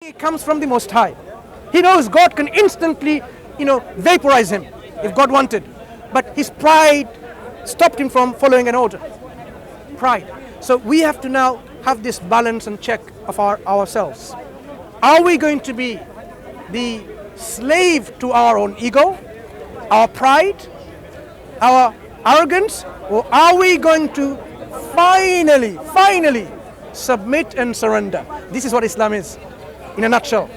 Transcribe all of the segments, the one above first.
It comes from the Most High. He knows God can instantly, vaporize him if God wanted. But his pride stopped him from following an order. Pride. So we have to now have this balance and check of ourselves. Are we going to be the slave to our own ego, our pride, our arrogance, or are we going to finally submit and surrender? This is what Islam is. In a nutshell,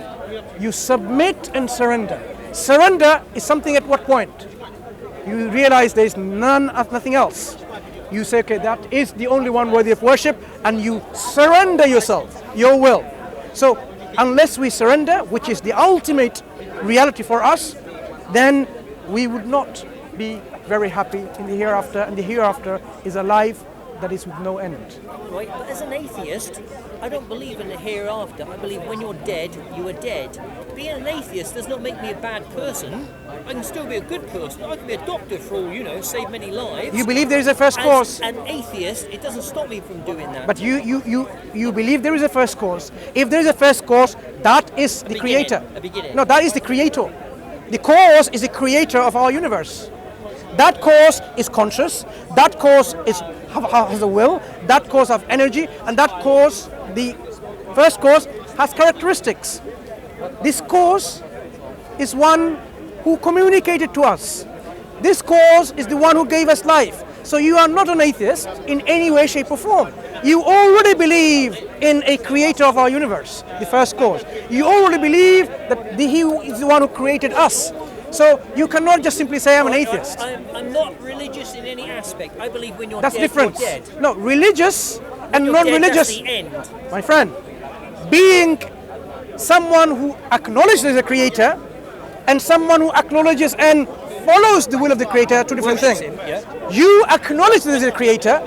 you submit and surrender. Surrender is something at what point? You realize there is nothing else. You say, okay, that is the only one worthy of worship, and you surrender yourself, your will. So unless we surrender, which is the ultimate reality for us, then we would not be very happy in the hereafter, and the hereafter is a life that is with no end. Right, but as an atheist, I don't believe in the hereafter. I believe when you're dead, you are dead. Being an atheist does not make me a bad person. I can still be a good person. I can be a doctor for all, save many lives. You believe there is a first cause? As an atheist, it doesn't stop me from doing that. But you believe there is a first cause. If there is a first cause, that is the creator. A beginning. No, that is the creator. The cause is the creator of our universe. That cause is conscious. That cause has a will. That cause has energy, and that cause, the first cause, has characteristics. This cause is one who communicated to us. This cause is the one who gave us life. So you are not an atheist in any way, shape, or form. You already believe in a creator of our universe, the first cause. You already believe that he is the one who created us. So you cannot just simply say I'm an atheist. I'm not religious in any aspect. I believe when you're that's dead, different. You're dead. No, religious and You're non-religious. Dead, that's the end. My friend, being someone who acknowledges the creator and someone who acknowledges and follows the will of the creator are two different things. Yeah. You acknowledge there is a creator,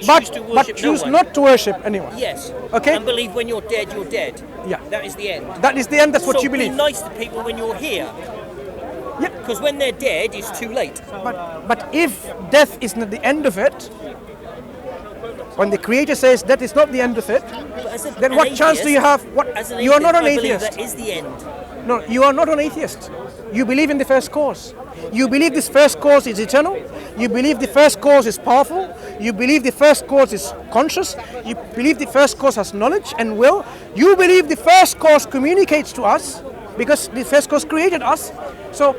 but choose not to worship anyone. Yes. Okay. And believe when you're dead, you're dead. Yeah. That is the end. That is the end. That's what you believe. Be nice to people when you're here. Yeah. Because when they're dead, it's too late. But if death is not the end of it, when the creator says that is not the end of it, then what chance do you have? You are not an atheist. That is the end. No, you are not an atheist. You believe in the first cause. You believe this first cause is eternal. You believe the first cause is powerful. You believe the first cause is conscious. You believe the first cause has knowledge and will. You believe the first cause communicates to us because the first cause created us. So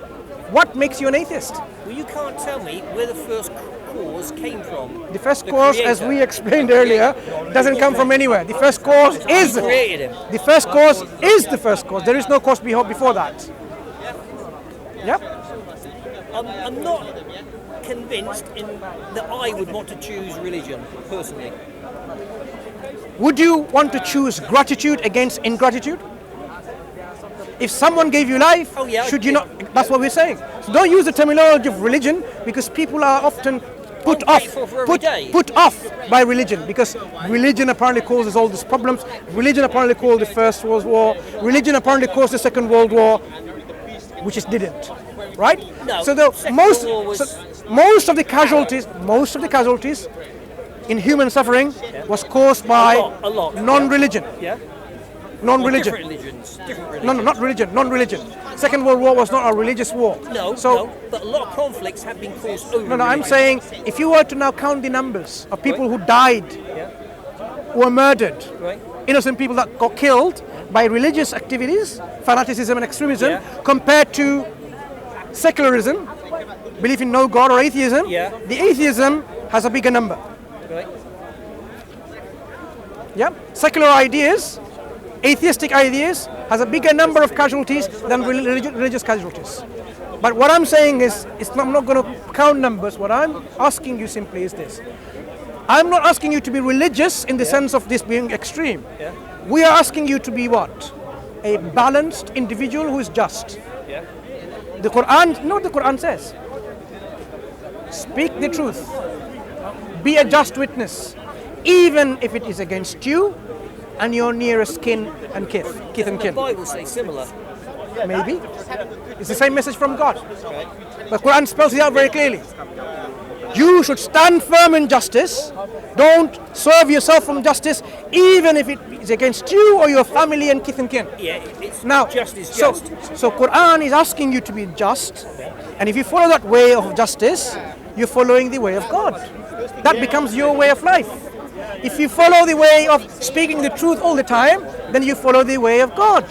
what makes you an atheist? Well, you can't tell me where the first cause came from. The first cause, as we explained earlier, doesn't come from anywhere. The first cause is the first cause is the first cause. There is no cause before that. Yep. I'm not convinced that I would want to choose religion, personally. Would you want to choose gratitude against ingratitude? If someone gave you life, should you not? That's what we're saying. So don't use the terminology of religion because people are often put off by religion because religion apparently causes all these problems. Religion apparently caused the First World War. Religion apparently caused the Second World War, which it didn't, right? No. So most of the casualties in human suffering was caused by a lot. non-religion. Yeah. Non-religion. Different religions. No, not religion. Non-religion. Second World War was not a religious war. No, but a lot of conflicts have been caused over. No, I'm saying if you were to now count the numbers of people who died, were murdered, innocent people that got killed by religious activities, fanaticism and extremism, compared to secularism, belief in no God or atheism, the atheism has a bigger number. Right. Yeah, secular ideas, atheistic ideas has a bigger number of casualties than religious casualties. But what I'm saying is, I'm not going to count numbers. What I'm asking you simply is this. I'm not asking you to be religious in the sense of this being extreme. We are asking you to be what? A balanced individual who is just. The Quran, you know what the Quran says? Speak the truth. Be a just witness, even if it is against you and your nearest kin and kith and kin. The Bible says similar. Maybe. It's the same message from God. But Quran spells it out very clearly. You should stand firm in justice. Don't serve yourself from justice, even if it is against you or your family and kith and kin. Yeah, it's Now, just is just. so Quran is asking you to be just, and if you follow that way of justice, you're following the way of God. That becomes your way of life. If you follow the way of speaking the truth all the time, then you follow the way of God.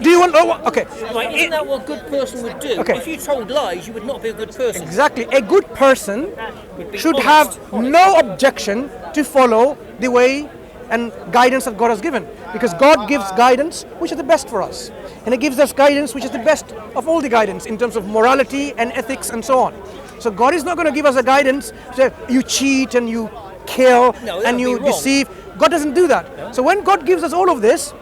Do you want? Okay. Right, isn't that what a good person would do? Okay. If you told lies, you would not be a good person. Exactly. A good person Would be should honest. have no objection to follow the way and guidance that God has given, because God gives guidance which is the best for us, and He gives us guidance which is the best of all the guidance in terms of morality and ethics and so on. So God is not going to give us a guidance say you cheat and you kill No, that and would you be wrong. deceive. God doesn't do that. So when God gives us all of this,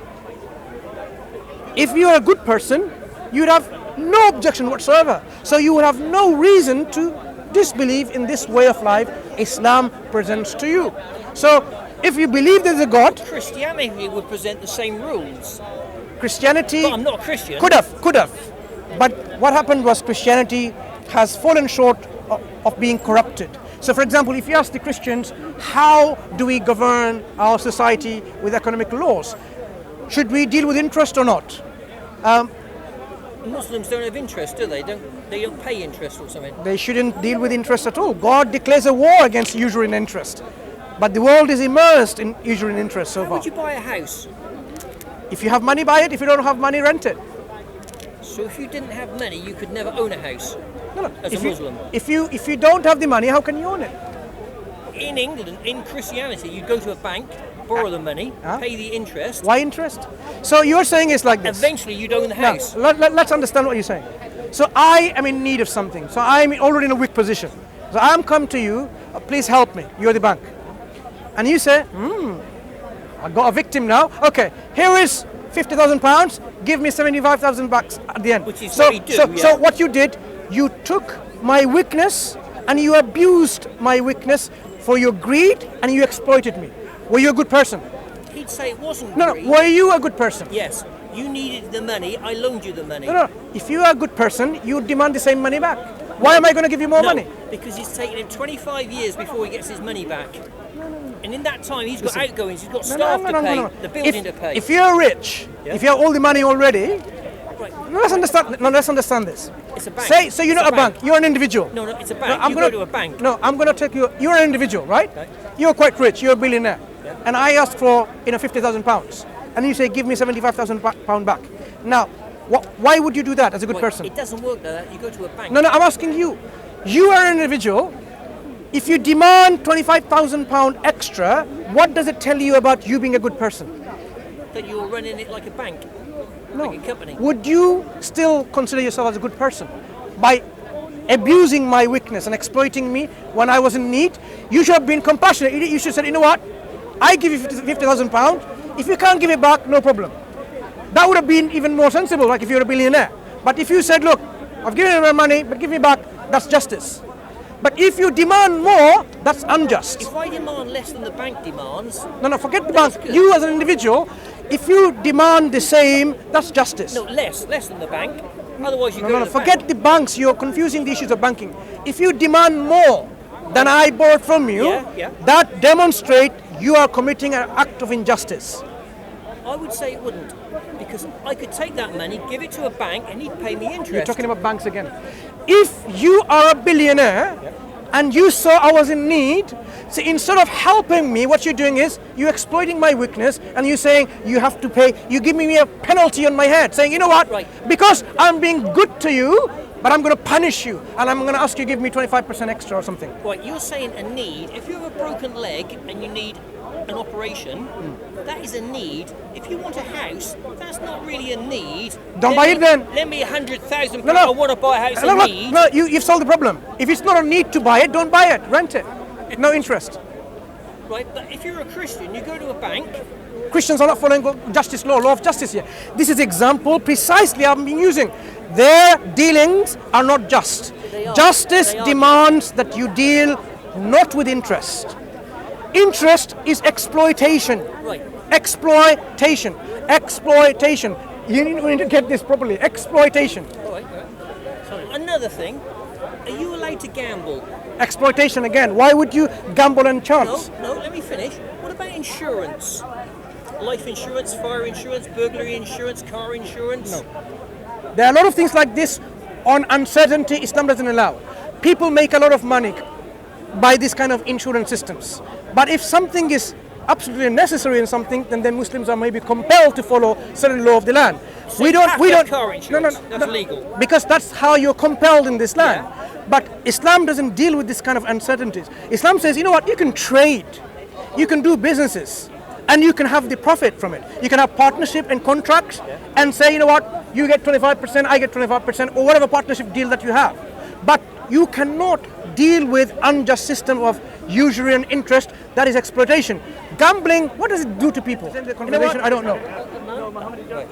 if you are a good person, you would have no objection whatsoever. So you would have no reason to disbelieve in this way of life Islam presents to you. So if you believe there's a God, Christianity would present the same rules. Christianity But I'm not a Christian. could have. But what happened was Christianity has fallen short of being corrupted. So for example, if you ask the Christians, how do we govern our society with economic laws? Should we deal with interest or not? Muslims don't have interest, do they? They don't pay interest or something. They shouldn't deal with interest at all. God declares a war against usury and interest. But the world is immersed in usury and interest so How far. would you buy a house? If you have money, buy it. If you don't have money, rent it. So if you didn't have money, you could never own a house No. as a Muslim. If you don't have the money, how can you own it? In England, in Christianity, you'd go to a bank, borrow the money, pay the interest. Why interest? So you're saying it's like this. Eventually, you'd own the Now, house. let's understand what you're saying. So I am in need of something. So I'm already in a weak position. So I'm come to you, please help me. You're the bank. And you say, I got a victim now. Okay, here is £50,000. Give me 75,000 bucks at the end. Which is what we do, so yeah. what you did, you took my weakness and you abused my weakness for your greed and you exploited me. Were you a good person? He'd say it wasn't No. greed. Were you a good person? Yes, you needed the money, I loaned you the money. No. If you are a good person, you demand the same money back. Why am I going to give you more No, money? because he's taken him 25 years before he gets his money back. And in that time, he's got outgoings, he's got staff to pay, the building to pay. If you're rich, if you have all the money already, Right. let's understand this. It's a bank. Say, so you're It's not a bank. You're an individual. No, it's a bank. I'm You gonna go to a bank. No, I'm going to take you. You're an individual, right? Okay. You're quite rich. You're a billionaire, and I ask for £50,000, and you say give me £75,000 back. Now, why would you do that as a good Well, person? It doesn't work like that. You go to a bank. No, I'm asking you. You are an individual. If you demand £25,000 extra, what does it tell you about you being a good person? That you're running it like a bank, No. like a company. Would you still consider yourself as a good person by abusing my weakness and exploiting me when I was in need? You should have been compassionate. You should have said, you know what? I give you £50,000. If you can't give it back, no problem. That would have been even more sensible, like if you're a billionaire. But if you said, look, I've given you my money, but give me back, that's justice. But if you demand more, that's unjust. If I demand less than the bank demands, No, forget the That's bank. good. You as an individual, if you demand the same, that's justice. no, less than the bank. Otherwise, you No, go to the forget bank. the banks. You're confusing the issues of banking. If you demand more than I borrowed from you, Yeah. that demonstrates you are committing an act of injustice. I would say it wouldn't, because I could take that money, give it to a bank, and he'd pay me interest. You're talking about banks again. If you are a billionaire and you saw I was in need, so instead of helping me, what you're doing is you're exploiting my weakness and you're saying you have to pay, you give me a penalty on my head, saying, you know what, Right. because I'm being good to you, but I'm going to punish you and I'm going to ask you to give me 25% extra or something. Right, you're saying a need. If you have a broken leg and you need an operation, that is a need. If you want a house, that's not really a need. Don't buy it then. Lend me £100,000. No. I want to buy a house. No, I need. you've solved the problem. If it's not a need to buy it, don't buy it, rent it. No interest. Right, but if you're a Christian, you go to a bank. Christians are not following justice law of justice here. This is example precisely I've been using. Their dealings are not just. They are. Justice They are. demands that you deal not with interest. Interest is exploitation. Right. Exploitation. You need to get this properly. Exploitation. All right. Another thing, are you allowed to gamble? Exploitation again. Why would you gamble and chance? No, let me finish. What about insurance? Life insurance, fire insurance, burglary insurance, car insurance? No. There are a lot of things like this on uncertainty Islam doesn't allow. People make a lot of money by this kind of insurance systems. But if something is absolutely necessary in something, then Muslims are maybe compelled to follow certain law of the land. So we don't car insurance. That's legal. Because that's how you're compelled in this land. Yeah. But Islam doesn't deal with this kind of uncertainties. Islam says, you know what, you can trade, you can do businesses, and you can have the profit from it. You can have partnership and contracts and say, you know what, you get 25%, I get 25%, or whatever partnership deal that you have. But you cannot deal with unjust system of usury and interest, that is exploitation. Gambling, what does it do to people? I don't know.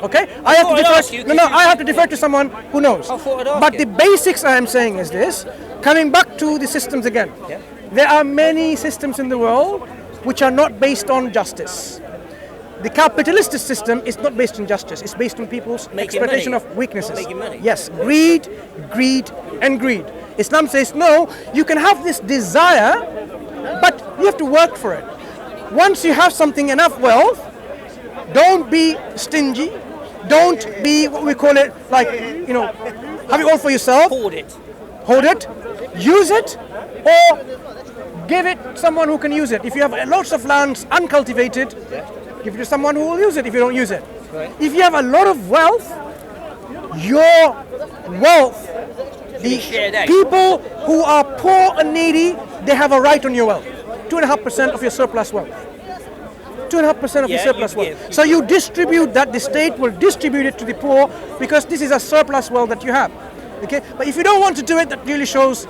Okay? I have to defer to someone who knows. But the basics I am saying is this, coming back to the systems again. There are many systems in the world which are not based on justice. The capitalist system is not based on justice. It's based on people's exploitation of weaknesses. Making money. Yes, greed, and greed. Islam says, no, you can have this desire, but you have to work for it. Once you have something, enough wealth, don't be stingy. Don't be, what we call it, like, you know, have it all for yourself. Hoard it. Use it, or give it someone who can use it. If you have lots of lands uncultivated, give it to someone who will use it if you don't use it. Right. If you have a lot of wealth, your wealth, the people who are poor and needy, they have a right on your wealth. 2.5% of your surplus wealth. 2.5% of your surplus wealth. So you distribute that, the state will distribute it to the poor because this is a surplus wealth that you have. Okay? But if you don't want to do it, that really shows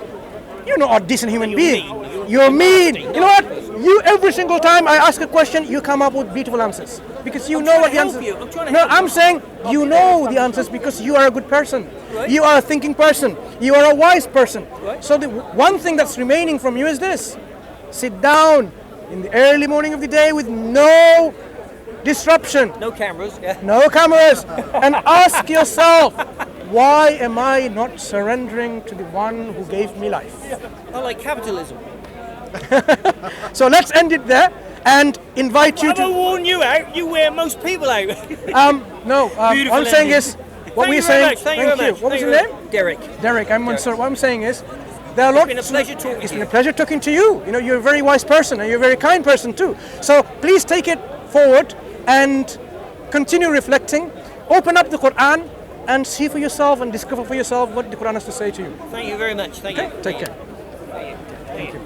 you're not a decent human being. You're mean. You know what? You, every single time I ask a question, you come up with beautiful answers. Because you know what the answers are. No, I'm saying you know the answers because you are a good person. Right. You are a thinking person. You are a wise person. Right. So the one thing that's remaining from you is this. Sit down in the early morning of the day with no disruption. No cameras. Yeah. No cameras. And ask yourself, why am I not surrendering to the one who gave me life? I like capitalism. So let's end it there and invite you to... I warn you out, you wear most people out. No, what I'm saying is... What we're saying... Thank you very much. What was your name? Derek, I'm Mansur. What I'm saying is... There are lots. It's been a pleasure talking to you. It's been a pleasure talking to you. You know, you're a very wise person and you're a very kind person too. So please take it forward and continue reflecting. Open up the Quran and see for yourself and discover for yourself what the Quran has to say to you. Thank you very much. Thank you. Take care. Thank you.